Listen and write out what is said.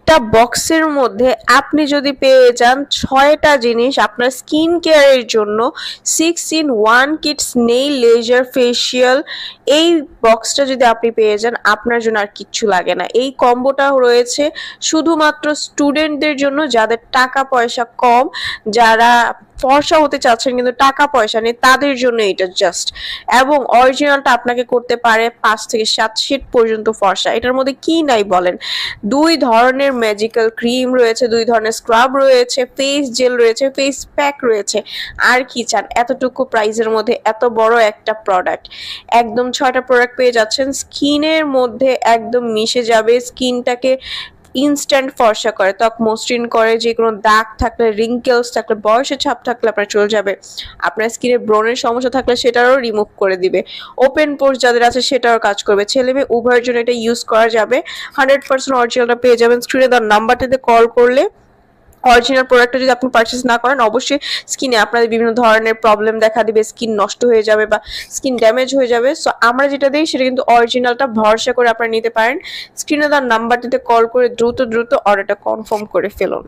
একটা বক্সের মধ্যে আপনি যদি পেয়ে যান 6টা জিনিস আপনার স্কিন কেয়ারের জন্য, 6 in 1 kits nail laser facial, এই বক্সটা যদি আপনি পেয়ে যান আপনার জন্য আর কিচ্ছু লাগে না। এই কম্বোটা রয়েছে শুধুমাত্র স্টুডেন্টদের জন্য, যাদের টাকা পয়সা কম, যারা ফর্সা হতে চাচ্ছেন কিন্তু টাকা পয়সা নেই, তাদের জন্য এটা জাস্ট। এবং অরিজিনালটা আপনাকে করতে পারে 5 থেকে 7 শেড পর্যন্ত ফর্সা। এটার মধ্যে কি নাই বলেন, 2 ধরনের ম্যাজিক্যাল ক্রিম রয়েছে, 2 ধরনের স্ক্রাব রয়েছে, ফেস জেল রয়েছে, ফেস প্যাক রয়েছে। আর কি চান এতটুকু প্রাইসের মধ্যে এত বড় একটা প্রোডাক্ট? একদম 6টা প্রোডাক্ট পেয়ে যাচ্ছেন, স্কিনের মধ্যে একদম মিশে যাবে, স্কিনটাকে ইনস্ট্যান্ট ফর্সা করে, ত্বক মসৃণ করে, যে কোনো দাগ থাকলে, রিঙ্কেলস থাকলে, বয়সের ছাপ থাকলে আপনার চলে যাবে। আপনার স্কিনে ব্রণের সমস্যা থাকলে সেটারও রিমুভ করে দিবে। ওপেন পোর্স যাদের আছে সেটাও কাজ করবে। ছেলে মেয়ে উভয়ের জন্য এটা ইউজ করা যাবে। 100% অরিজিনালটা পেয়ে যাবেন। স্ক্রিনে দেওয়ার নাম্বারটিতে কল করলে অরিজিনাল প্রোডাক্টটা যদি আপনি পারচেস না করেন, অবশ্যই স্কিনে আপনাদের বিভিন্ন ধরনের প্রবলেম দেখা দিবে, স্কিন নষ্ট হয়ে যাবে বা স্কিন ড্যামেজ হয়ে যাবে। সো আমরা যেটা দিই সেটা কিন্তু অরিজিনালটা, ভরসা করে আপনারা নিতে পারেন। স্ক্রিনে দেওয়ার নাম্বারটিতে কল করে দ্রুত অর্ডারটা কনফার্ম করে ফেলুন।